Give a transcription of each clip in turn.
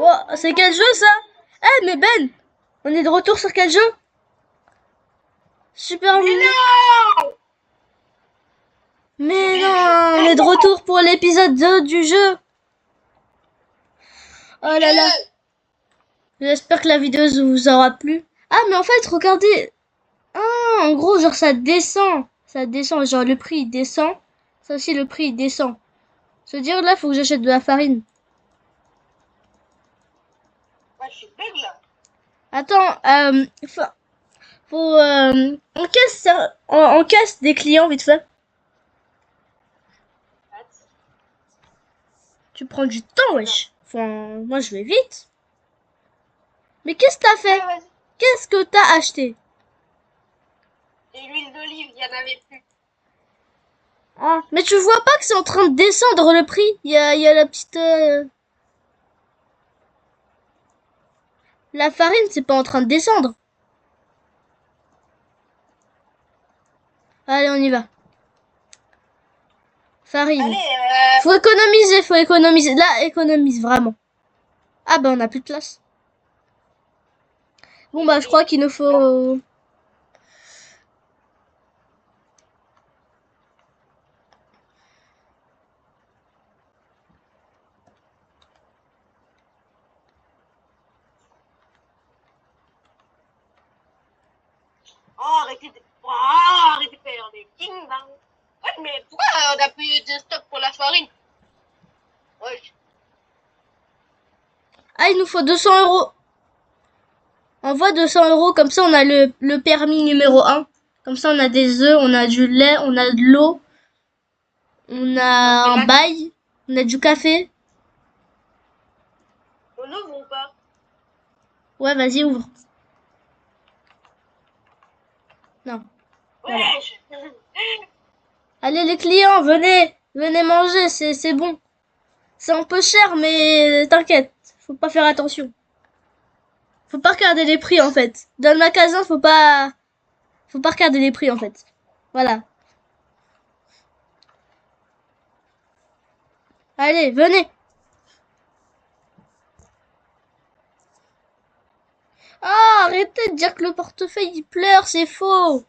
Oh, c'est quel jeu ça? Eh mais Ben, on est de retour sur quel jeu? Super. Mais non! Mais non, on est de retour pour l'épisode 2 du jeu. Oh là là. J'espère que la vidéo vous aura plu. Ah mais en fait, regardez. Ah, en gros, genre ça descend. Ça descend, genre le prix il descend. Ça aussi, le prix il descend. Se dire là, faut que j'achète de la farine. Ouais, je suis bug là. Attends, faut on caisse ça, on caisse des clients vite fait. Tu prends du temps, wesh. Enfin, moi je vais vite. Mais qu'est-ce que t'as fait? Ouais, vas-y. Qu'est-ce que t'as acheté? Et l'huile d'olive, il y en avait plus. Ah, mais tu vois pas que c'est en train de descendre le prix? Il y a la petite la farine, c'est pas en train de descendre. Allez, on y va. Farine. Allez, Faut économiser, faut économiser. Là, économise vraiment. Ah bah on a plus de place. Bon bah je crois qu'il nous faut. arrêtez de faire des ding dong. Ouais, mais pourquoi on a plus de stock pour la farine? Ouais, Ah, il nous faut 200 €. Envoie 200 € comme ça on a le permis numéro 1. Comme ça on a des œufs, on a du lait, on a de l'eau, on a un bail, on a du café. on ouvre ou pas? Ouais, vas-y, ouvre. Non. Voilà. Ouais. Allez les clients, venez, venez manger, c'est bon. C'est un peu cher, mais t'inquiète, faut pas faire attention. Faut pas regarder les prix en fait. Dans le magasin, faut pas regarder les prix en fait. Voilà. Allez, venez. Ah, arrêtez de dire que le portefeuille il pleure, c'est faux.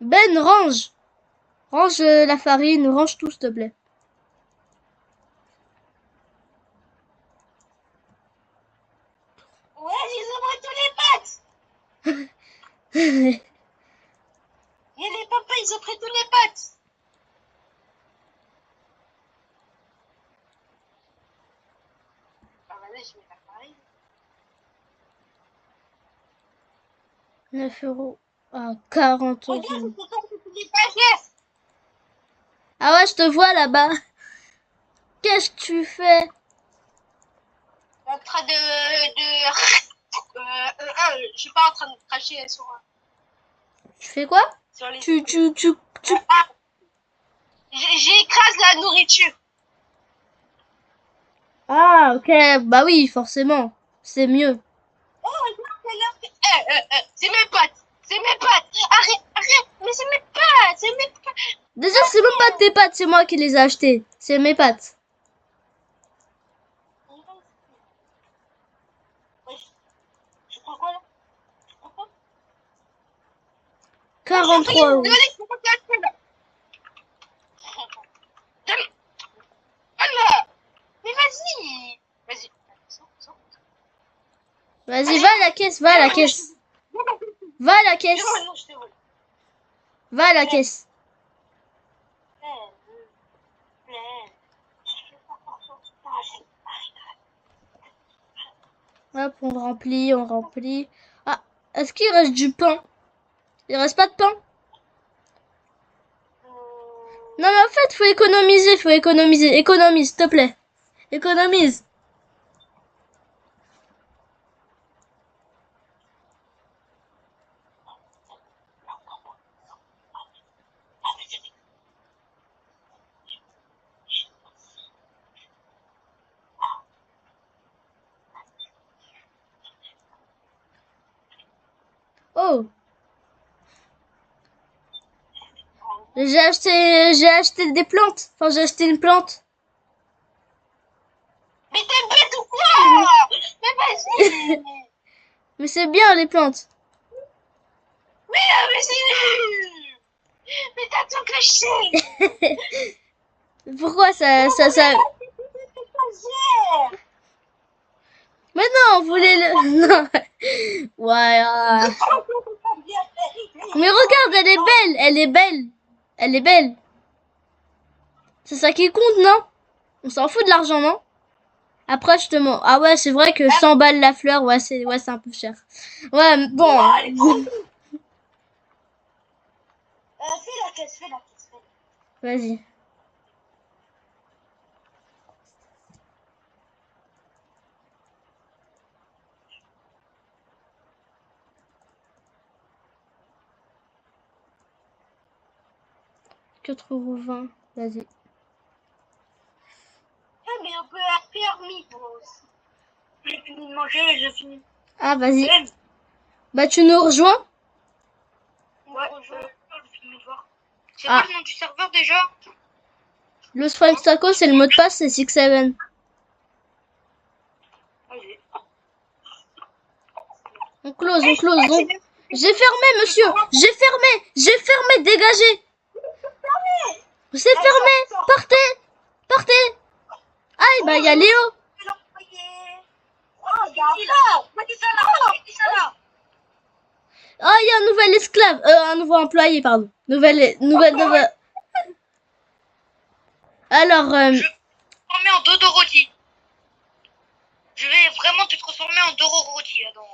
Ben, range. Range la farine, range tout s'il te plaît. Ouais, ils ouvrent tous les pâtes. Et les papas, ils ont pris tous les pâtes. Ah, vas-y, je mets la farine. 9 € à 40 Regarde, centimes. c'est comme si tu dis pas yes. Ah ouais, je te vois là-bas. Qu'est-ce que tu fais? En train je suis pas en train de cracher Tu fais quoi? sur les. Tu. Ah, j'écrase la nourriture. Ah, ok, bah oui, forcément. C'est mieux. Oh, regarde, c'est là. C'est mes pâtes. C'est mes pâtes. Arrête, arrête. Mais c'est mes pâtes. C'est mes pâtes. Déjà, c'est même pas tes pâtes, c'est moi qui les ai achetées. C'est mes pâtes. Je prends quoi là? Je prends quoi? 43 €. Mais vas-y. Vas-y. Vas-y, va à la caisse, va à la caisse. Va à la caisse. Va à la caisse. Hop, on remplit, on remplit. Ah, est-ce qu'il reste du pain? Il reste pas de pain? Non, mais en fait, faut économiser, faut économiser. Économise, s'il te plaît. Économise. Oh, j'ai acheté des plantes. Enfin, j'ai acheté une plante. Mais t'es bête ou quoi? Mais vas-y. Mais c'est bien les plantes. Mais c'est nul. Mais t'as tout caché. Pourquoi ça... Mais non, on voulait le... Non. Ouais. Mais regarde, elle est belle, elle est belle. Elle est belle. C'est ça qui compte, non? On s'en fout de l'argent, non? Après, je te mens. Ah ouais, c'est vrai que 100 balles la fleur, ouais, c'est un peu cher. Ouais, bon. Fais la caisse. Vas-y. €4,20. Vas-y. Mais on peut la permis pour aussi. J'ai fini de manger, j'ai fini. Ah, vas-y. Bah, tu nous rejoins? Ouais, je finis de voir. C'est Ah. quoi le nom du serveur déjà? Le Frank Taco, c'est le mot de passe, c'est 6-7. Vas-y. On close. J'ai fermé, monsieur. J'ai fermé, dégagez. C'est fermé. Partez. Aïe, bah, il y a Léo. Ah, il y a un nouvel esclave. Un nouveau employé, pardon. Nouvelle. Alors, Transformer en dodo rôti. Je vais vraiment te transformer en Doro rôti là donc.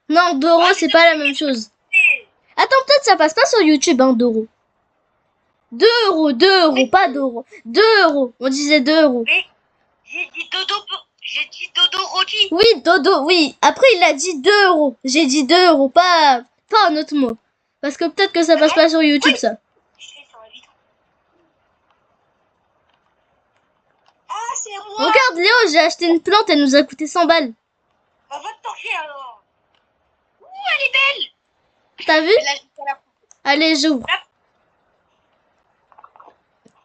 non, Doro, c'est pas la même chose. Attends, peut-être ça passe pas sur YouTube, hein, Doro. 2 €, pas d'euros. 2 €. On disait 2 €. Mais j'ai dit dodo rôti. Oui, Dodo, oui. Après, il a dit 2 €. J'ai dit 2 €, pas un autre mot. Parce que peut-être que ça passe pas sur YouTube, ça. Ah, c'est moi. Regarde, Léo, j'ai acheté une plante, elle nous a coûté 100 balles. Bah, va te torcher alors. Ouh, elle est belle. T'as vu? Elle a jeté à la poubelle. Allez, j'ouvre.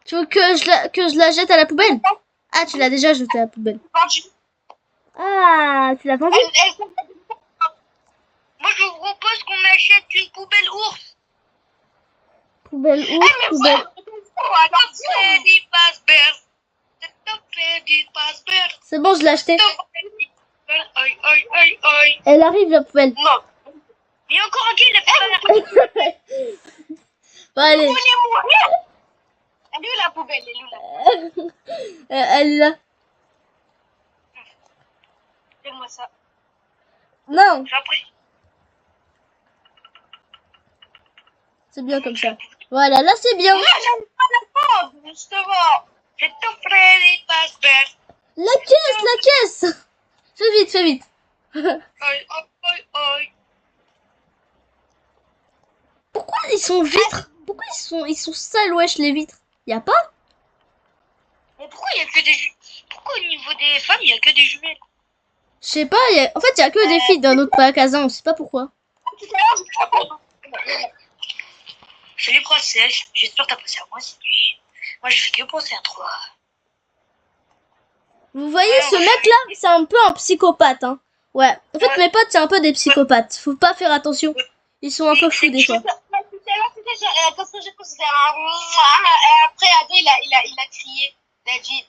Tu veux que je la jette à la poubelle? Ah, tu l'as déjà jetée à la poubelle. Ah, tu l'as vendu? Moi, je vous propose qu'on achète une poubelle ours. Poubelle ours, poubelle. C'est bon, je l'ai acheté. Elle arrive, la poubelle. Non. Il y a encore un gars, il a fait ça. Bon, allez. Elle est où la poubelle? Elle est où la Elle est là. Donne-moi ça. Non, J'apprécie. c'est bien comme ça. Voilà, là c'est bien. Moi, j'aime pas la prendre, justement. Je t'offrais les passe-passe. La caisse. Fais vite. Pourquoi ils sont vitres? Pourquoi ils sont sales, wesh, les vitres? Y a pas? Mais pourquoi il y a que des Pourquoi au niveau des femmes, il y a que des jumelles? Je sais pas, en fait, y a que des filles dans notre magasin, on sait pas pourquoi. Salut princesse, j'espère que t'as passé un mois si moi je fais que penser à toi. Vous voyez, ce mec-là, c'est un peu un psychopathe, hein. Ouais, en fait, mes potes, c'est un peu des psychopathes. Faut pas faire attention. Ils sont un peu fous des fois. Parce que j'ai posé après Ado, il a crié. Il a dit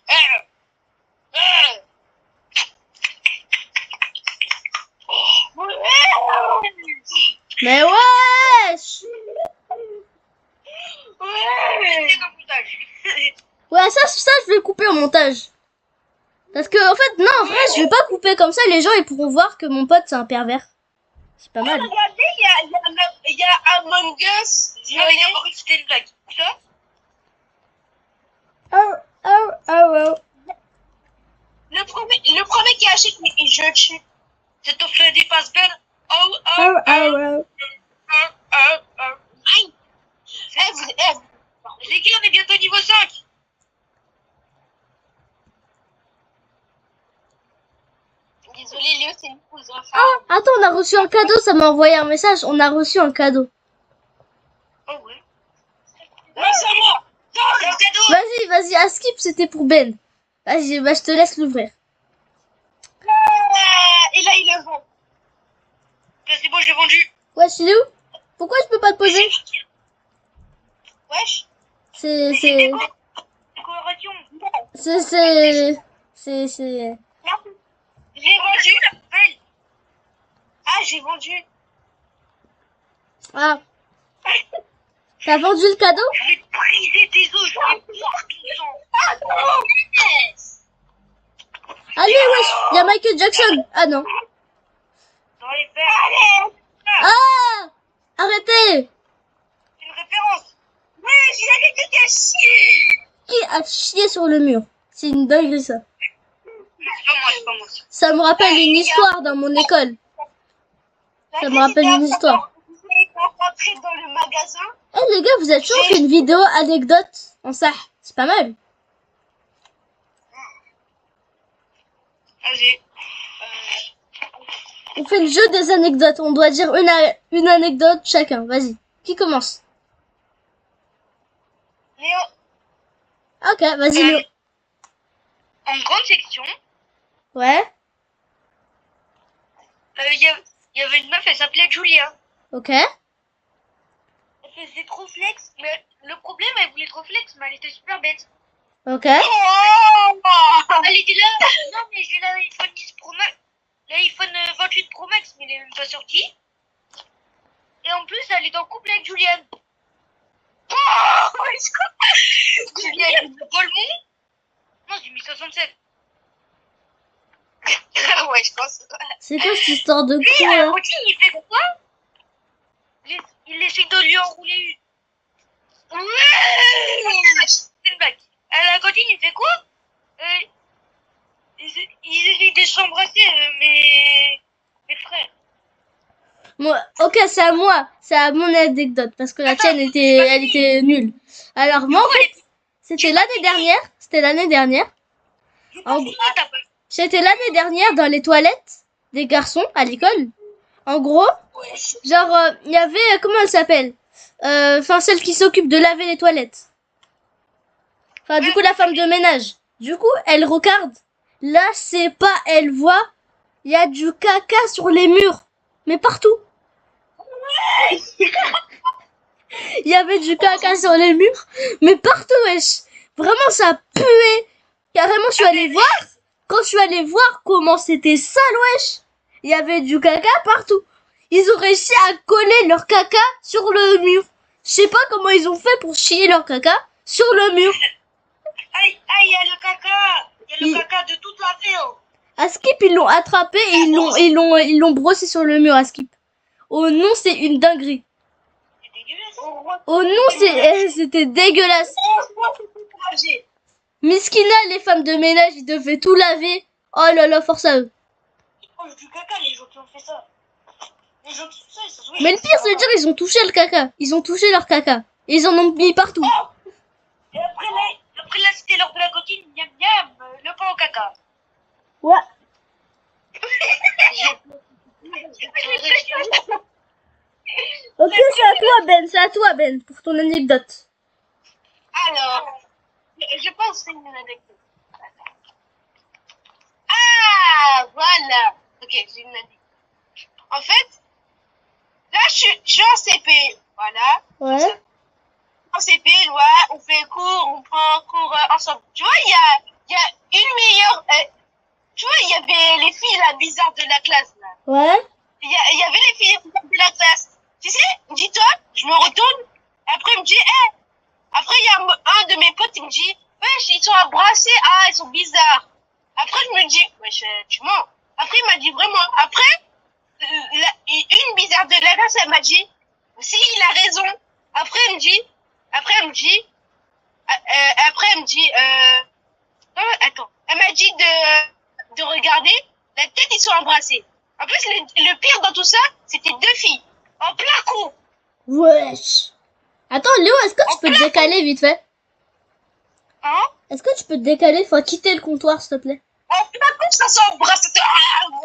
Mais wesh! Ouais, ça, je vais couper au montage. Parce que, en fait, non, en vrai, je vais pas couper comme ça. Les gens, ils pourront voir que mon pote, c'est un pervers. C'est pas mal. Regardez, il y a Among Us. J'ai rien compris que c'était une blague. Ça? Oh. Le premier qui achète les jeux de chute. C'est ton frère des passe belle. Aïe. Les gars, on est bientôt niveau 5. Désolé, Léo, c'est une pousse. Ah, attends, on a reçu un cadeau. Ça m'a envoyé un message. On a reçu un cadeau. Oh ouais. Non, c'est moi. C'est un cadeau. Vas-y, à skip, c'était pour Ben. Vas-y, bah, je te laisse l'ouvrir. c'est bon, j'ai vendu. Wesh, il est où? Pourquoi je peux pas te poser? Wesh. C'est... Décoration. C'est... J'ai vendu. Ah, j'ai vendu. Ah. T'as vendu le cadeau? Je vais briser tes os, je vais boire ton sang. Ah non. Allez, wesh, il y a Michael Jackson. Ah non. Dans les fers. Allez. Ah! Arrêtez! C'est une référence. Ouais, j'ai la tête qui a chier. Qui a chié sur le mur? C'est une dinguerie, ça. C'est pas moi. Ça me rappelle une histoire dans mon école. Ça me rappelle une histoire. Vous êtes rentré dans le magasin. Eh les gars, vous avez toujours fait une vidéo anecdote en ça. C'est pas mal. Vas-y. On fait le jeu des anecdotes. On doit dire une anecdote chacun. Vas-y. Qui commence? Léo. Ok, vas-y Léo. En grande section, Ouais. il y avait une meuf, elle s'appelait Julia. Ok. Elle faisait trop flex, mais le problème, elle voulait trop flex, mais elle était super bête. Ok. Elle était là, non mais j'ai l'iPhone 10 Pro Max, l'iPhone 28 Pro Max, mais il est même pas sorti. Et en plus, elle est en couple avec Julian. Julian de Bolmont. Non, j'ai mis 67. Ouais, je pense. C'est quoi cette histoire de Lui, con à la là? routine, il fait quoi? Il essaie de lui enrouler une. Ouais! C'est une blague. À la cantine, il fait quoi? Ils essaient de s'embrasser, mes frères. Moi, ok, c'est à moi. C'est à mon anecdote parce que la tienne elle était nulle. Alors moi en fait, c'était l'année dernière. C'était l'année dernière. C'était l'année dernière dans les toilettes des garçons à l'école. En gros, genre, il y avait, comment elle s'appelle? Enfin, celle qui s'occupe de laver les toilettes. Enfin, du coup, la femme de ménage. Du coup, elle regarde. Là, c'est pas, elle voit, il y a du caca sur les murs. Mais partout. Il y avait du caca sur les murs. Mais partout, wesh. Vraiment, ça puait. Carrément, je suis allée voir. Quand je suis allée voir comment c'était sale, wesh. Il y avait du caca partout. Ils ont réussi à coller leur caca sur le mur. Je sais pas comment ils ont fait pour chier leur caca sur le mur. Aïe, il y a le caca. Il y a le caca de toute la ville. À Skip, ils l'ont attrapé et ils l'ont brossé sur le mur à Skip. Oh non, c'est une dinguerie. C'est dégueulasse. Oh non, c'était dégueulasse. Miskina, les femmes de ménage, ils devaient tout laver. Oh là là, force à eux. Ils mangent du caca, les gens qui ont fait ça. Les gens qui font ça, ils se Mais le pire, c'est de dire ils ont touché le caca. Ils ont touché leur caca. Et ils en ont mis partout. Et après là, c'était l'heure de la cantine. Miam miam, le pain au caca. Ouais. Ok, c'est à toi Ben, pour ton anecdote. Alors, je pense que c'est une anecdote. Ah, voilà. Ok, j'ai une anecdote. En fait, là, je suis en CP. Voilà. Ouais. En CP, on fait cours, on prend cours ensemble. Tu vois, il y a une meilleure. Tu vois, il y avait les filles là, bizarres de la classe. Là. Ouais. Il y avait les filles bizarres de la classe. Tu sais, dis-toi, je me retourne. Après, il me dit, Après, il y a un de mes potes, il me dit, wesh, ils sont abrassés. Ah, ils sont bizarres. Après, je me dis, wesh, tu mens. Après, il m'a dit vraiment. Après, une bizarre de la classe, elle m'a dit, si, il a raison. Après, elle me dit, attends, elle m'a dit de regarder, la tête, ils sont embrassés. En plus, le pire dans tout ça, c'était deux filles, en plein coup. Wesh. Attends, Léo, est-ce que tu peux te décaler vite fait? Hein? Est-ce que tu peux te décaler? Faut quitter le comptoir, s'il te plaît. En plein coup, ça s'embrasse.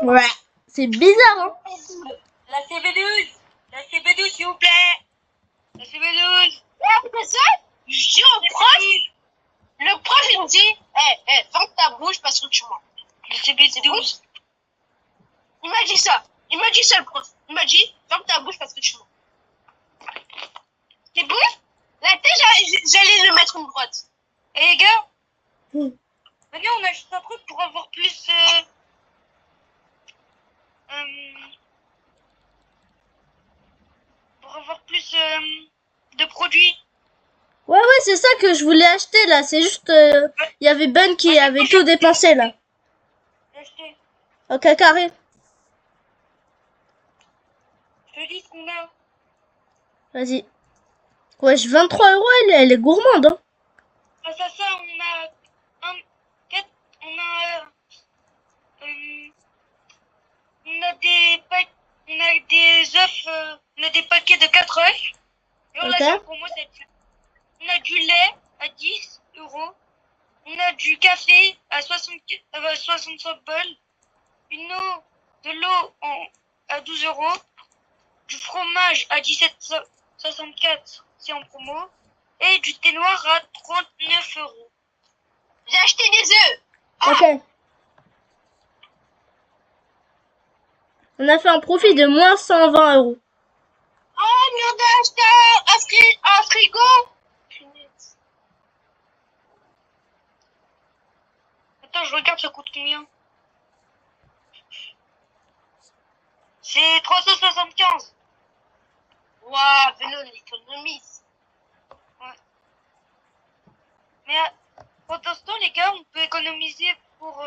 Ouais. C'est bizarre, hein? La CB12. La CB12, s'il vous plaît. La CB12. Et après ça, je dis au prof, le prof, il me dit, ferme ta bouche parce que tu mens. La CB12. Il m'a dit ça, le prof. Il m'a dit, ferme ta bouche parce que tu mens. C'est bon? La tête, j'allais le mettre une droite. Et les gars, Hmm. venez, on achète un truc pour avoir plus... pour avoir plus de produits. Ouais, c'est ça que je voulais acheter là. C'est juste, il y avait Ben qui avait tout dépensé là. Acheter. Ok, carré. Je te dis ce qu'on a. Vas-y. Wesh, 23 euros, elle est gourmande. Hein. Grâce à ça, on a on a des œufs, on a des paquets de 4 œufs. Et on Ok. l'a pour moi, on a du lait à 10 euros. On a du café à 65 balles. De l'eau à 12 euros. Du fromage à 17,64, c'est en promo. Et du thé noir à 39 euros. J'ai acheté des œufs. Ok. On a fait un profit de moins 120 euros. Oh, mais on a acheté un frigo. Punaise. Attends, je regarde, ça coûte combien? C'est 375. Waouh, Venom, l'économiste. Mais pour l'instant, les gars, on peut économiser pour...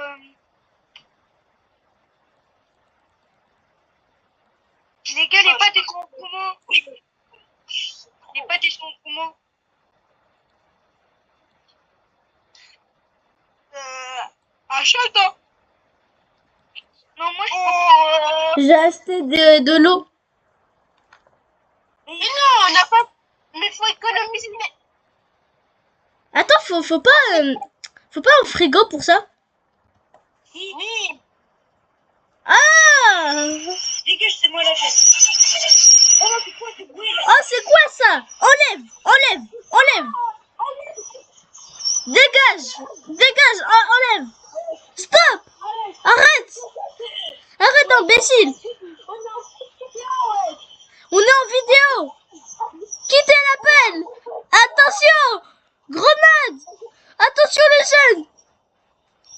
Les gars, les pâtes, elles sont en promo. Les pâtes, elles sont en promo. Achète, hein. Non, moi, je pense... J'ai acheté de l'eau. Mais non, on n'a pas... Mais faut économiser. Mais... Attends, faut pas un frigo pour ça. Oui. Ah! Dégage, c'est moi la fête. Oh non, c'est quoi ce bruit là? Oh, c'est quoi ça? Enlève. Dégage, enlève. Stop. Arrête, imbécile. On est en vidéo. Quittez l'appel. Attention. Grenade. Attention les jeunes.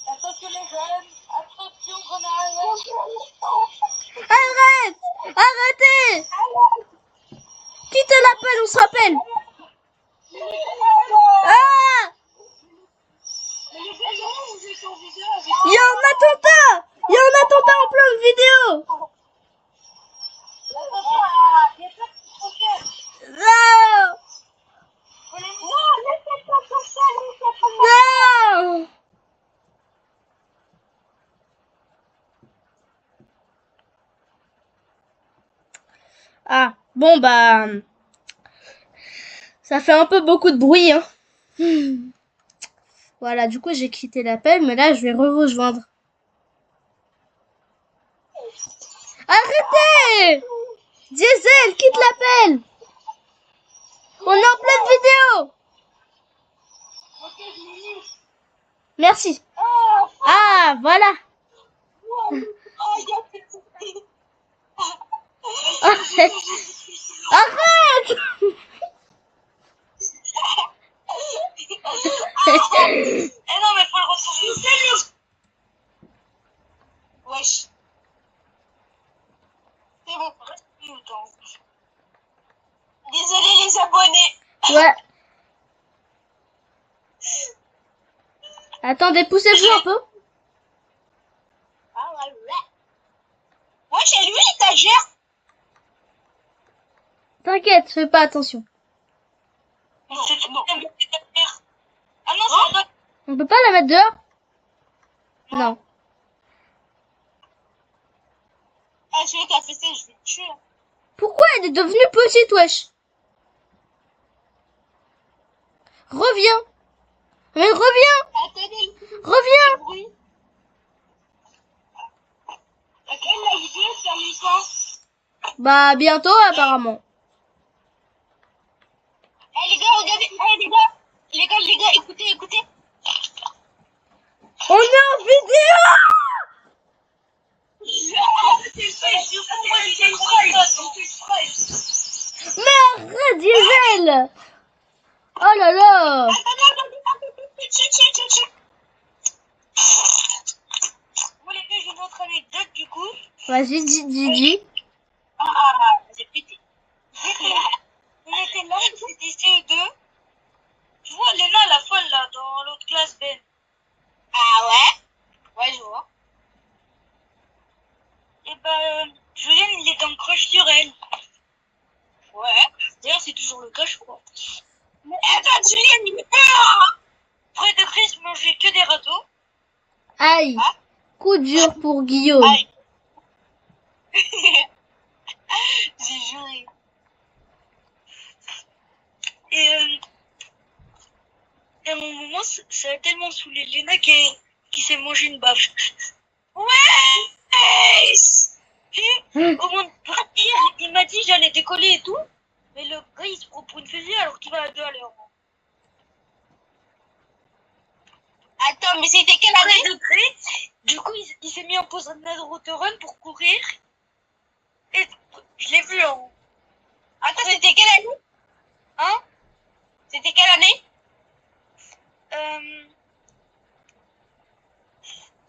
Attention les jeunes, attention grenade. Arrêtez. Quittez l'appel, on se rappelle. Ah! Il y a un attentat en pleine vidéo. Non. Non. Ah, bon bah... Ça fait un peu beaucoup de bruit, hein. Voilà, du coup, j'ai quitté l'appel, mais là, je vais rejoindre. Arrêtez! Diesel, quitte l'appel! On est en pleine vidéo! Merci. Ah, voilà. Arrête! Eh non, mais faut le retrouver. Wesh. C'est bon. Désolé les abonnés. Ouais. Attendez, poussez-vous un peu. Ah ouais. Wesh, elle lui l'étagère. T'inquiète, fais pas attention. Non. Ah non, c'est un autre. On peut pas la mettre dehors? Non. Ah, celui qui a fait ça, je vais le tuer. Pourquoi elle est devenue petite, wesh? Reviens. Mais reviens. Attendez, Reviens. le bruit. À quelle la vidéo termine quand? Bah, bientôt, apparemment. Eh les gars, regardez. Eh les gars, écoutez. On est en vidéo! Arrête, Diesel! Oh là là! Bon, les gars, j'ai une autre anecdote du coup. Vas-y, dis. Ah, j'ai pété. On était là, c'était CE2. Tu vois, Léna, la folle là, dans l'autre classe, Ben. Ah ouais? Ouais, je vois. Et ben, Julien, il était en crush sur elle. Ouais. D'ailleurs, c'est toujours le cas, je crois. Eh ben, Julien, il est peur. Fred et Chris mangeaient que des râteaux. Aïe! Ah. Coup dur pour Guillaume. Aïe. J'ai juré. Et à un moment, ça a tellement saoulé Léna qui s'est mangé une baffe. Ouais. Puis, au moment de partir, il m'a dit j'allais décoller et tout. Mais le gars, il se prend pour une fusée alors qu'il va à 2 à l'heure. Attends, mais c'était quelle année? 13 degrés. Du coup, il s'est mis en pause run pour courir. Et je l'ai vu en... Attends, c'était quelle année? Hein? C'était quelle année?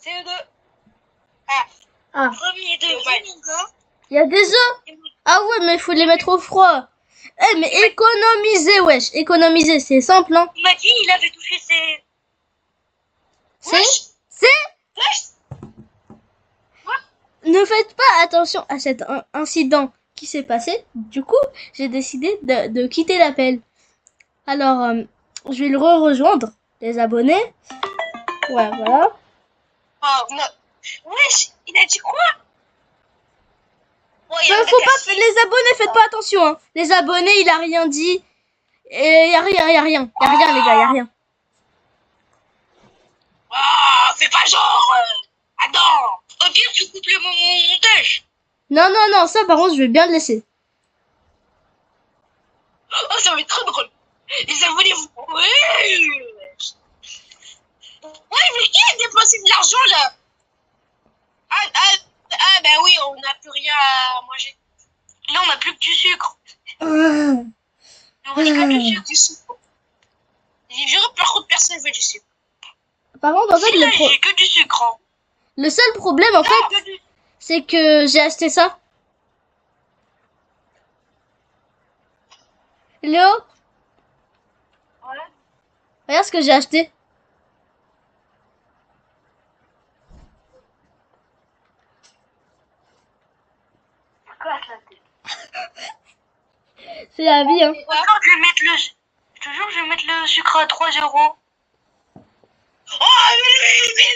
CE2. Ah, Premier degré, Ouais. mon gars. il y a des œufs? Ah ouais, mais il faut les mettre au froid. Eh, mais économiser, wesh. Économiser, c'est simple, hein. Il m'a dit il avait touché ses... C'est? Ne faites pas attention à cet incident qui s'est passé. Du coup, j'ai décidé de quitter l'appel. Alors, je vais le rejoindre, les abonnés. Ouais, voilà. Oh, non. Wesh, il a dit quoi? Ouais, il Enfin, a faut pas, cassé. les abonnés, faites pas attention, hein. Les abonnés, il a rien dit. Et y a rien. Y a rien, les gars, y a rien. Ah, fais pas genre. Attends. Au pire, tu coupes le moment montage. Non, ça, par contre, je vais bien le laisser. Oh, ça va être trop drôle. Les abonnés, vous. Ouais. Ouais, mais qui a dépensé de l'argent là? Ben oui, on n'a plus rien à manger. Là, on n'a plus que du sucre. Euh, On veut que du sucre. Du sucre. J'ai juré, par contre, personne veut du sucre. Par contre, en fait, Si, là, j'ai que du sucre. Hein. le seul problème, en fait, c'est que j'ai acheté ça. Léo, Ouais. regarde ce que j'ai acheté. C'est la vie, hein. Encore, je vais mettre le... Je te jure, je vais mettre le sucre à 3 €. Oh,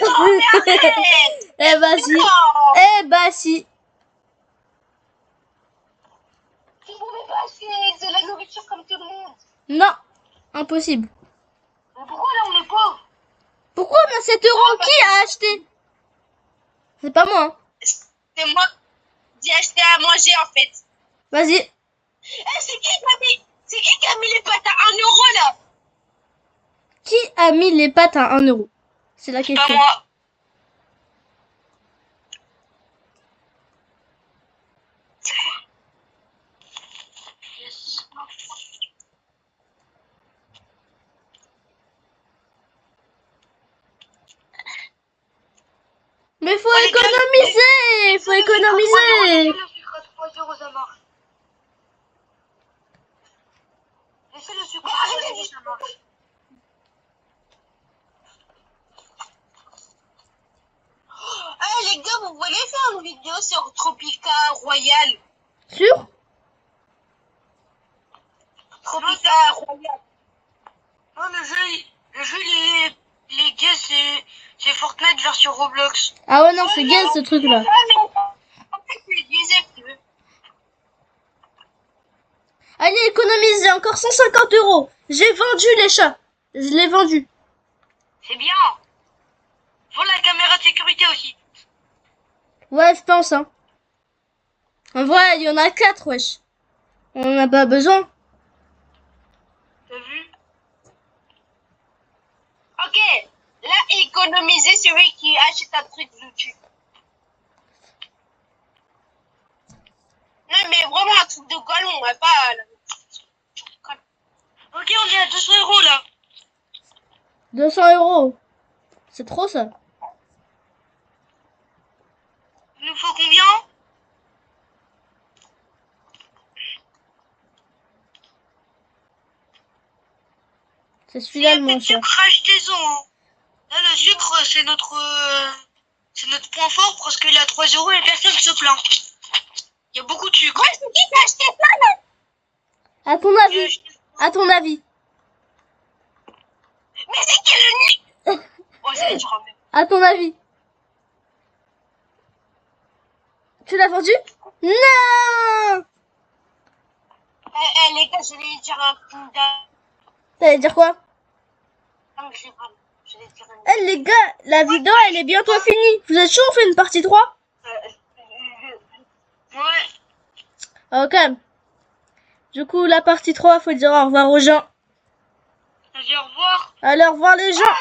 mais non, mais arrête. Eh bah si. Non. Eh bah si. Tu pouvais pas acheter de la nourriture comme tout le monde. Non, impossible. Mais pourquoi là, on est pauvres? Pourquoi on a 7 euros? Qui a acheté? C'est pas moi, hein. C'est moi. J'ai acheté à manger en fait. Vas-y. Eh, c'est qui qui a mis les pâtes à 1 euro là? Qui a mis les pâtes à 1 euro? C'est la Pas question. moi. Mais faut économiser. Faut économiser. Le sucre à 3 €, ça marche. Laissez le sucre à 3 €, ça marche. Eh les gars, vous voulez faire une vidéo sur Tropica Royal? Sûr? Tropica Royal. Non, le jeu, les gars, c'est Fortnite version Roblox. Ah ouais, non, c'est gay ce truc-là. Ah mais en fait, je disais que... Allez, économisez encore 150 euros. J'ai vendu les chats. Je l'ai vendu. C'est bien. Faut la caméra de sécurité aussi. Ouais, je pense, hein. En vrai, il y en a 4, wesh. On en a pas besoin. T'as vu? Ok, là, économiser celui qui achète un truc YouTube. Non, mais vraiment un truc de galon, ouais, pas... Ok, on est à 200 euros là. 200 euros. C'est trop ça. Il nous faut combien? C'est S'il y celui-là a le plus moins de cher. sucre, achetez-en. Hein. Là, le sucre, c'est notre point fort parce qu'il est à 3 euros et personne se plaint. Il y a beaucoup de sucre. Moi, je te dis, t'as acheté ça, À ton J'ai avis. acheté- À ton avis. mais c'est qui le nid? Oh, c'est dur, même. À ton avis. Tu l'as vendu? Non! Les gars, je vais dire un coup d'un... T'allais dire quoi? Non, mais je vais dire un... Eh les gars, la vidéo elle est bientôt finie. Vous êtes chaud, on fait une partie 3? Ouais. Ok. Du coup, la partie 3, faut dire au revoir aux gens. Vas-y, au revoir. Allez, au revoir les gens. Ah,